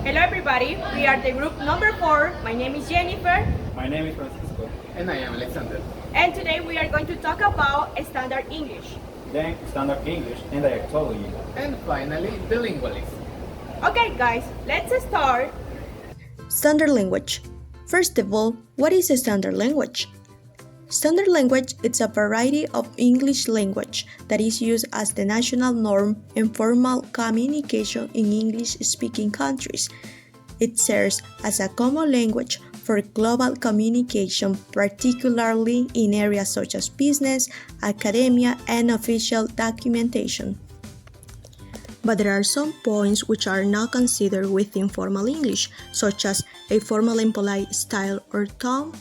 Hello everybody, we are the group number 4. My name is Jennifer. My name is Francisco. And I am Alexander. And today we are going to talk about standard English. Then standard English and dialectology. And finally, bilingualism. Okay guys, let's start. Standard language. First of all, what is a standard language? Standard language is a variety of English language that is used as the national norm in formal communication in English-speaking countries. It serves as a common language for global communication, particularly in areas such as business, academia, and official documentation. But there are some points which are not considered within formal English, such as a formal and polite style or tone,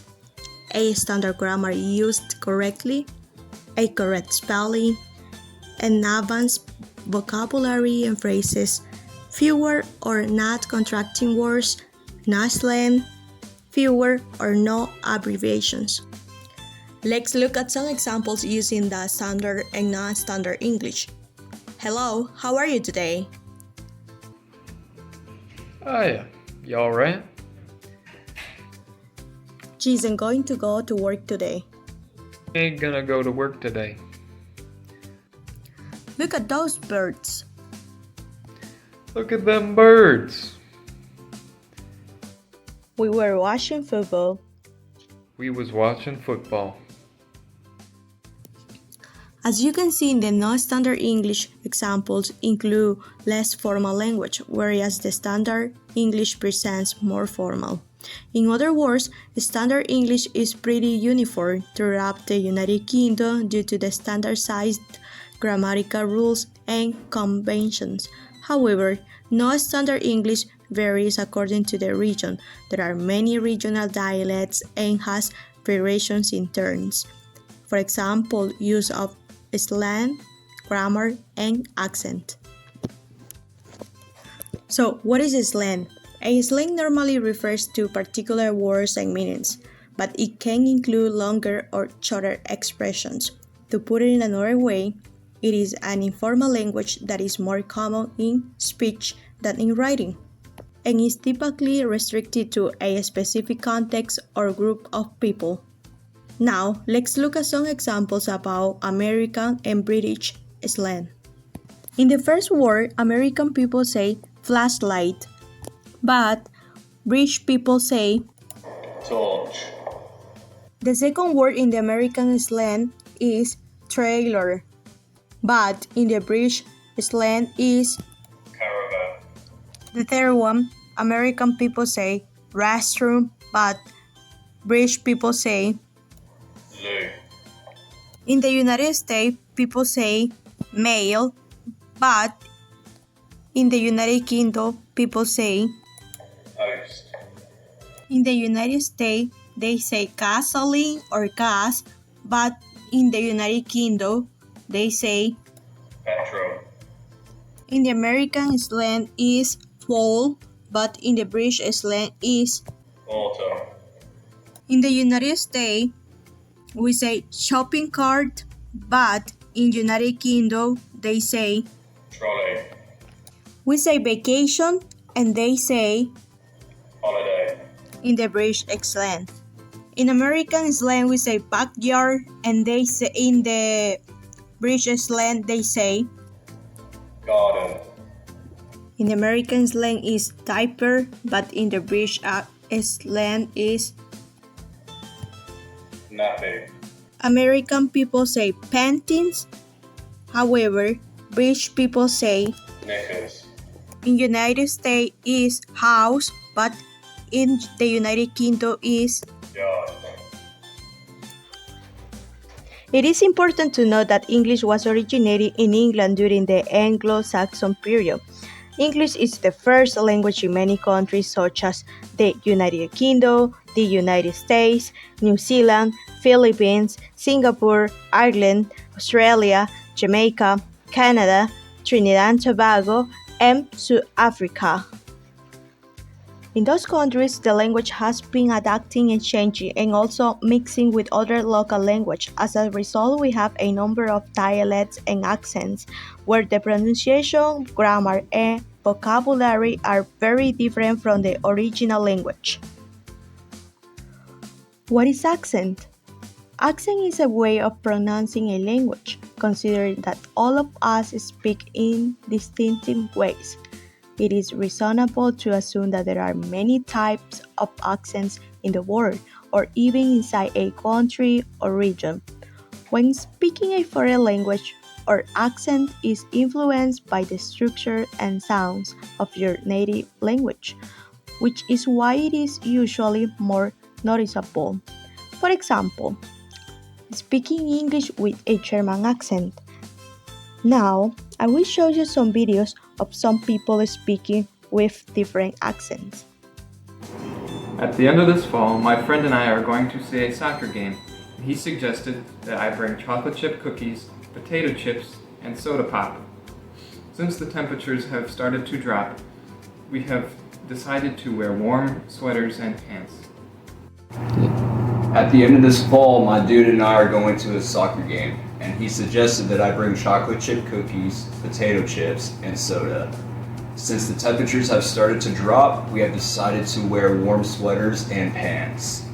a standard grammar used correctly, a correct spelling, an advanced vocabulary and phrases, fewer or not contracting words, no slang, fewer or no abbreviations. Let's look at some examples using the standard and non-standard English. Hello, how are you today? Hiya, you alright? She isn't going to go to work today. Ain't gonna go to work today. Look at those birds. Look at them birds. We were watching football. We was watching football. As you can see in the non-standard English examples include less formal language, whereas the standard English presents more formal. In other words, standard English is pretty uniform throughout the United Kingdom due to the standardized grammatical rules and conventions. However, non-standard English varies according to the region. There are many regional dialects and has variations in terms. For example, use of slang, grammar, and accent. So, what is a slang? A slang normally refers to particular words and meanings, but it can include longer or shorter expressions. To put it in another way, it is an informal language that is more common in speech than in writing, and is typically restricted to a specific context or group of people. Now, let's look at some examples about American and British slang. In the first word, American people say flashlight, but British people say torch. the second word in the American slang is trailer, but in the British slang is Caravan. the third one. American people say restroom, but British people say Loo. in the United States, people say mail, but in the United Kingdom, people say Post. in the United States, they say gasoline or gas, but in the United Kingdom, they say Petrol. in the American slang is fall, but in the British slang is Autumn. in the United States, we say shopping cart, but in United Kingdom, they say Trolley. we say vacation, and they say Holiday. in the British slang. In American slang, we say backyard, and they say in the British slang they say. Garden. In the American slang is diaper, but in the British slang is. Nappy. American people say panties. However, British people say. Knickers. In United States is house, but in the United Kingdom is. Yard. It is important to note that English was originated in England during the Anglo-Saxon period. English is the first language in many countries such as the United Kingdom, the United States, New Zealand, Philippines, Singapore, Ireland, Australia, Jamaica, Canada, Trinidad and Tobago, and South Africa. In those countries, the language has been adapting and changing and also mixing with other local language. As a result, we have a number of dialects and accents where the pronunciation, grammar, and vocabulary are very different from the original language. What is accent? Accent is a way of pronouncing a language, considering that all of us speak in distinctive ways. It is reasonable to assume that there are many types of accents in the world, or even inside a country or region. When speaking a foreign language, our accent is influenced by the structure and sounds of your native language, which is why it is usually more noticeable. For example, speaking English with a German accent. Now, I will show you some videos of some people speaking with different accents. At the end of this fall, my friend and I are going to see a soccer game. He suggested that I bring chocolate chip cookies, potato chips, and soda pop. Since the temperatures have started to drop, we have decided to wear warm sweaters and pants. At the end of this fall, my dude and I are going to a soccer game, and he suggested that I bring chocolate chip cookies, potato chips, and soda. Since the temperatures have started to drop, we have decided to wear warm sweaters and pants.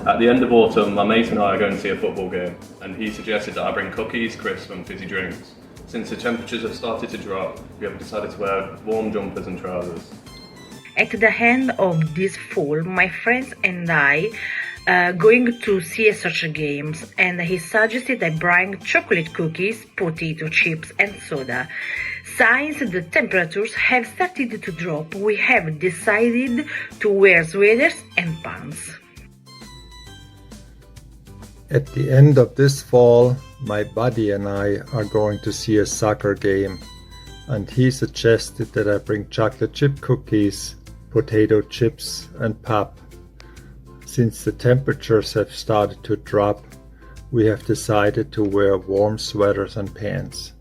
At the end of autumn, my mate and I are going to see a football game, and he suggested that I bring cookies, crisps, and fizzy drinks. Since the temperatures have started to drop, we have decided to wear warm jumpers and trousers. At the end of this fall, my friends and I are going to see a soccer games, and he suggested I bring chocolate cookies, potato chips, and soda. Since the temperatures have started to drop, we have decided to wear sweaters and pants. At the end of this fall, my buddy and I are going to see a soccer game, and he suggested that I bring chocolate chip cookies, potato chips, and pop. Since the temperatures have started to drop, we have decided to wear warm sweaters and pants.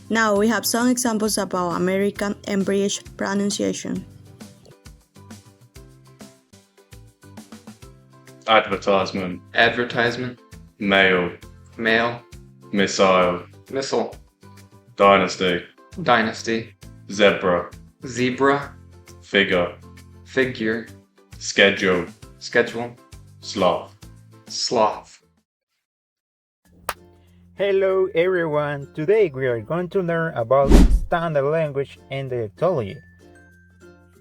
Now we have some examples about American and British pronunciation. Advertisement, Advertisement, mail, mail, missile, missile, dynasty, dynasty, zebra, zebra, figure, figure, schedule, schedule, sloth. sloth. Hello everyone, today we are going to learn about standard language and dialectology.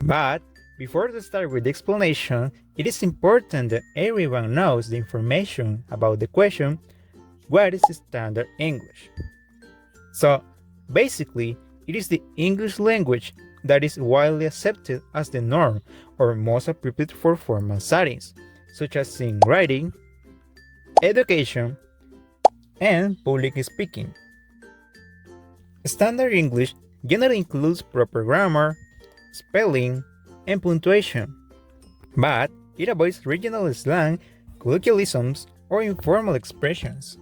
But before we start with the explanation, it is important that everyone knows the information about the question, what is standard English? So basically, it is the English language that is widely accepted as the norm or most appropriate for formal settings, such as in writing, education, and public speaking. Standard English generally includes proper grammar, spelling, and punctuation, but it avoids regional slang, colloquialisms, or informal expressions.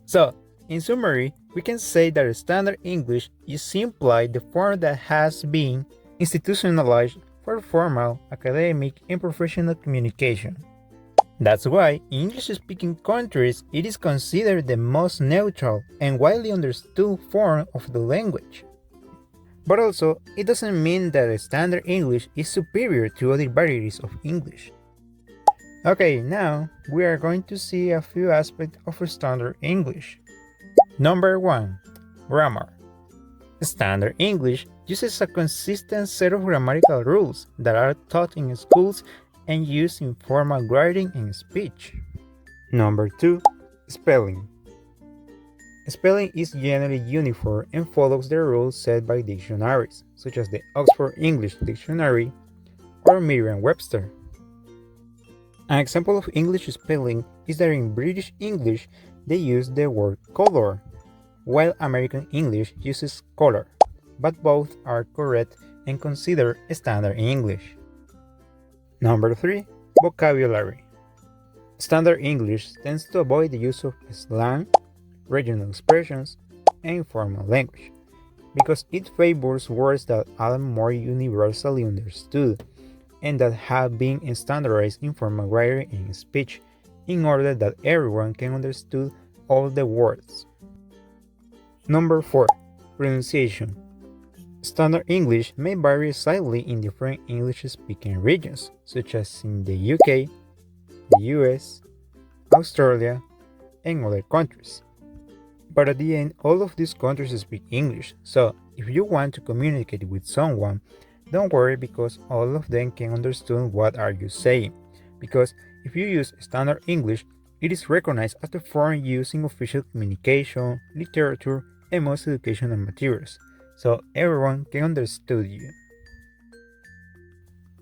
So, in summary, we can say that Standard English is simply the form that has been institutionalized for formal, academic, and professional communication. That's why in English-speaking countries it is considered the most neutral and widely understood form of the language. But also, it doesn't mean that Standard English is superior to other varieties of English. Okay, now we are going to see a few aspects of Standard English. Number 1. Grammar. Standard English uses a consistent set of grammatical rules that are taught in schools and used in formal writing and speech. Number 2. Spelling. Spelling is generally uniform and follows the rules set by dictionaries, such as the Oxford English Dictionary or Merriam-Webster. An example of English spelling is that in British English they use the word color, while American English uses color, but both are correct and considered standard English. Number 3. Vocabulary. Standard English tends to avoid the use of slang, regional expressions, and informal language, because it favors words that are more universally understood and that have been standardized in formal writing and speech in order that everyone can understand all the words. Number 4. Pronunciation. Standard English may vary slightly in different English-speaking regions, such as in the UK, the US, Australia, and other countries. But at the end, all of these countries speak English, so if you want to communicate with someone, don't worry because all of them can understand what are you saying. Because if you use standard English, it is recognized as the form used in official communication, literature, and most educational materials, so everyone can understand you.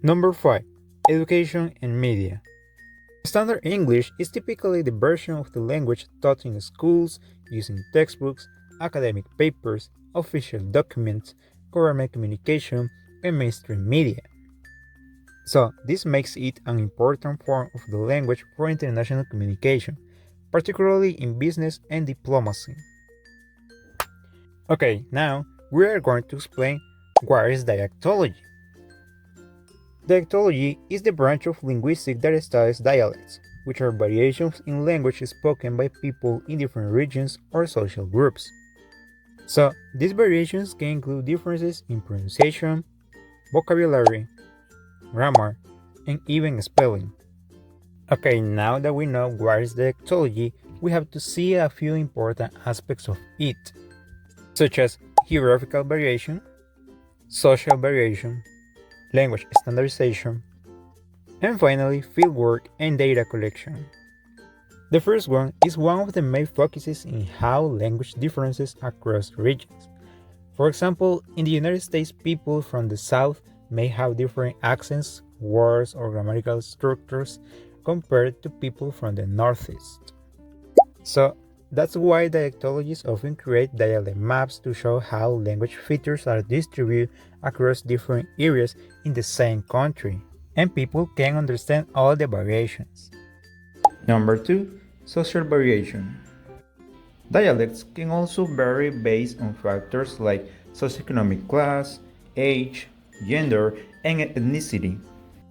Number 5. Education and media. Standard English is typically the version of the language taught in schools using textbooks, academic papers, official documents, government communication, and mainstream media. So, this makes it an important form of the language for international communication, particularly in business and diplomacy. Okay, now we are going to explain what is dialectology. Dialectology is the branch of linguistics that studies dialects, which are variations in language spoken by people in different regions or social groups. So, these variations can include differences in pronunciation, vocabulary, grammar, and even spelling. Okay, now that we know what is dialectology, we have to see a few important aspects of it, such as geographical variation, social variation, language standardization, and finally fieldwork and data collection. The first one is one of the main focuses in how language differences across regions. For example, in the United States, people from the South may have different accents, words, or grammatical structures compared to people from the Northeast. So, that's why dialectologists often create dialect maps to show how language features are distributed across different areas in the same country, and people can understand all the variations. Number 2. Social variation. Dialects can also vary based on factors like socioeconomic class, age, gender, and ethnicity.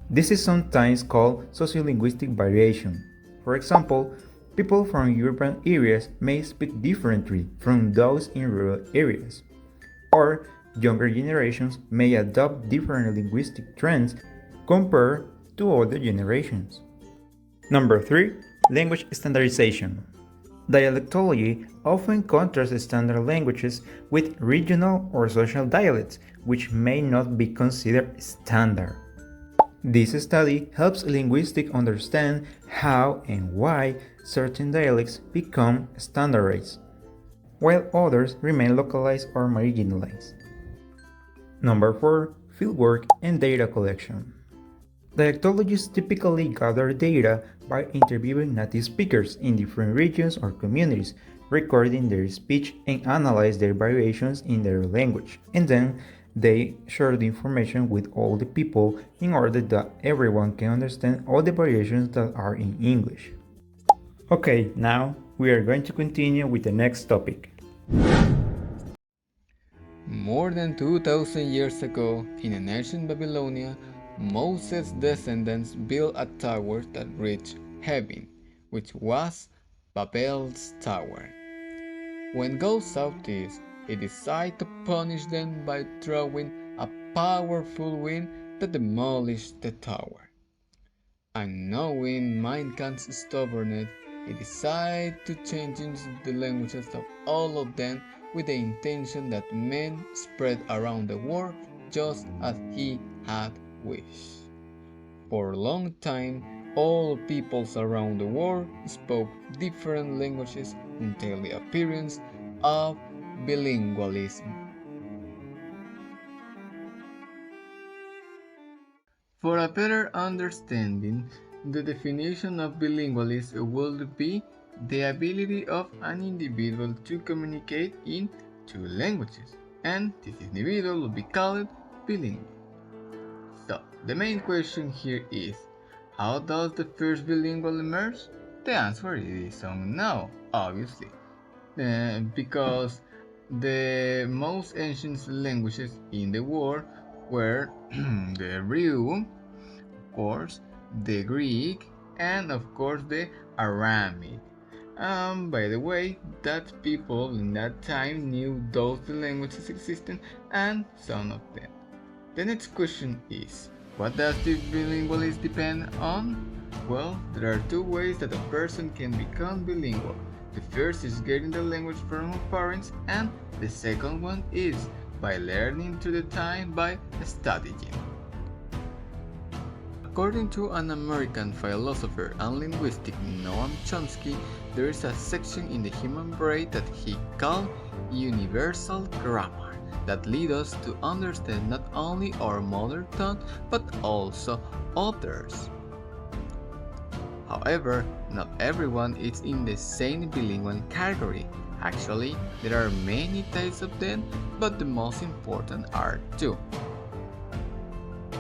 This is sometimes called sociolinguistic variation. For example, people from urban areas may speak differently from those in rural areas, or younger generations may adopt different linguistic trends compared to older generations. Number 3. Language standardization. Dialectology often contrasts standard languages with regional or social dialects, which may not be considered standard. This study helps linguistics understand how and why certain dialects become standardized, while others remain localized or marginalized. Number 4. Fieldwork and data collection. Dialectologists typically gather data by interviewing native speakers in different regions or communities, recording their speech and analyze their variations in their language, and then they share the information with all the people in order that everyone can understand all the variations that are in English. Okay, now we are going to continue with the next topic. More than 2000 years ago, in ancient Babylonia, Moses' descendants built a tower that reached heaven, which was Babel's Tower. When God saw this, he decided to punish them by throwing a powerful wind that demolished the tower. And knowing mankind's stubbornness, he decided to change the languages of all of them with the intention that men spread around the world just as he had wished. For a long time, all peoples around the world spoke different languages until the appearance of bilingualism. For a better understanding, the definition of bilingualism would be the ability of an individual to communicate in two languages, and this individual will be called bilingual. So, the main question here is, how does the first bilingual emerge? The answer is unknown, obviously, because the most ancient languages in the world were the Hebrew, of course, the Greek, and of course the Aramaic. By the way, that people in that time knew those languages existed and some of them. The next question is, what does the bilingualism depend on? Well, there are two ways that a person can become bilingual. The first is getting the language from our parents, and the second one is by learning through the time by studying. According to an American philosopher and linguist Noam Chomsky, there is a section in the human brain that he called universal grammar that leads us to understand not only our mother tongue but also others. However, not everyone is in the same bilingual category. Actually, there are many types of them, but the most important are two: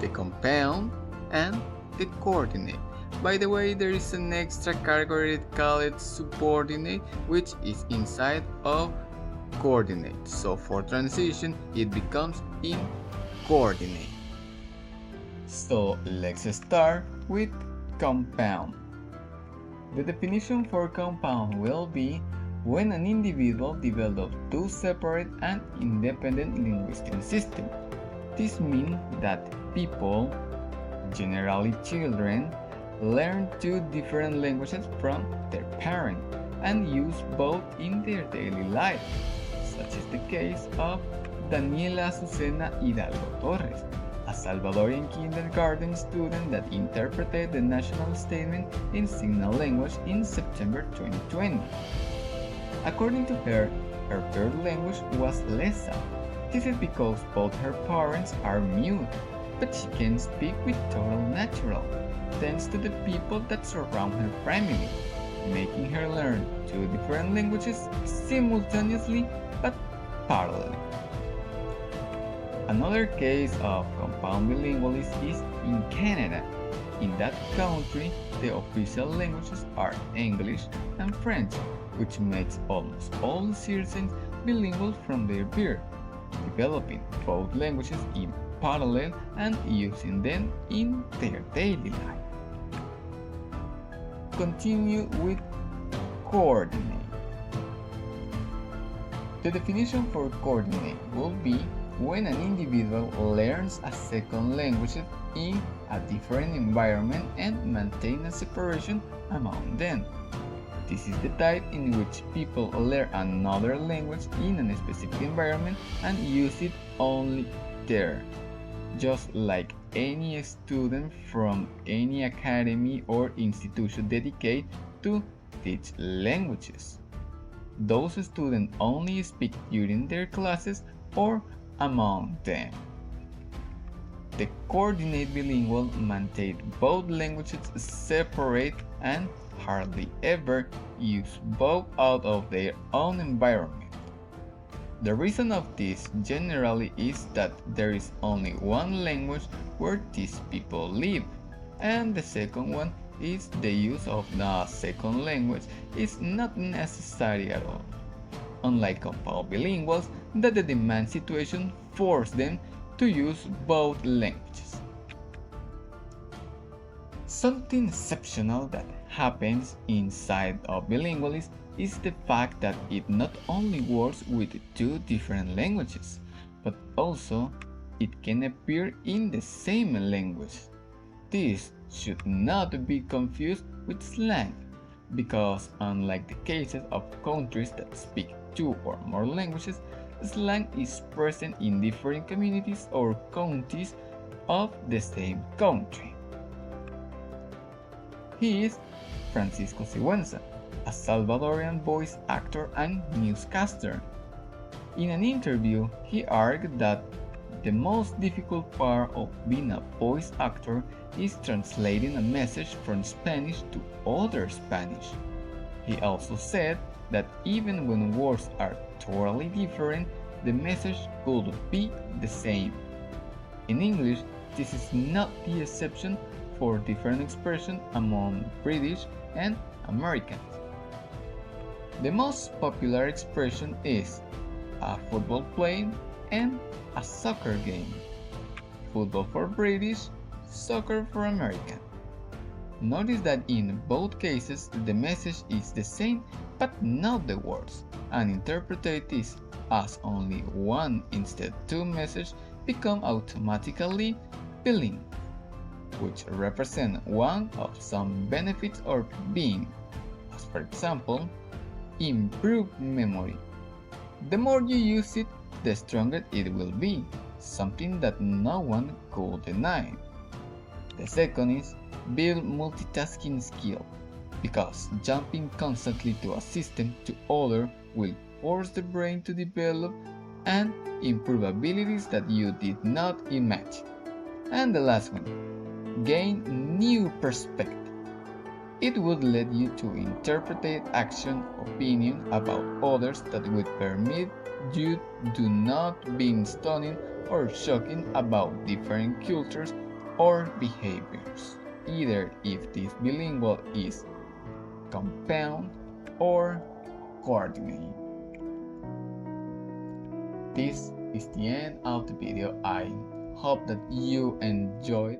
the compound and the coordinate. By the way, there is an extra category called subordinate, which is inside of coordinate. So for transition, it becomes incoordinate. So let's start with compound. The definition for compound will be when an individual develops two separate and independent linguistic systems. This means that people, generally children, learn two different languages from their parents and use both in their daily life, such is the case of Daniela Azucena Hidalgo Torres, a Salvadorian kindergarten student that interpreted the national statement in signal language in September 2020. According to her, her third language was Lesa. This is because both her parents are mute, but she can speak with total natural, thanks to the people that surround her family, making her learn two different languages simultaneously but parallelly. Another case of compound bilingualism is in Canada. In that country, the official languages are English and French, which makes almost all citizens bilingual from their birth, developing both languages in parallel and using them in their daily life. Continue with coordinate. The definition for coordinate will be when an individual learns a second language in a different environment and maintains a separation among them. This is the type in which people learn another language in a specific environment and use it only there, just like any student from any academy or institution dedicated to teach languages. Those students only speak during their classes or among them. The coordinate bilingual maintain both languages separate and hardly ever use both out of their own environment. The reason of this generally is that there is only one language where these people live, and the second one is the use of the second language is not necessary at all. Unlike compound bilinguals, that the demand situation forces them to use both languages. Something exceptional that happens inside of bilingualism is the fact that it not only works with two different languages, but also it can appear in the same language. This should not be confused with slang, because unlike the cases of countries that speak two or more languages, slang is present in different communities or counties of the same country. He is Francisco Sigüenza, a Salvadorian voice actor and newscaster. In an interview, he argued that the most difficult part of being a voice actor is translating a message from Spanish to other Spanish. He also said that even when words are totally different, the message could be the same. In English, this is not the exception for different expressions among British and Americans. The most popular expression is a football play and a soccer game. Football for British, soccer for American. Notice that in both cases the message is the same but not the words, and interpret this as only one instead two message become automatically bilingual, which represent one of some benefits of being, as for example, improved memory. The more you use it, the stronger it will be, something that no one could deny. The second is build multitasking skill, because jumping constantly to a system to other will force the brain to develop and improve abilities that you did not imagine. And the last one, gain new perspective. It would let you to interpret action, opinion about others that would permit you to not being stunning or shocking about different cultures or behaviors, either if this bilingual is compound or coordinated. This is the end of the video. I hope that you enjoyed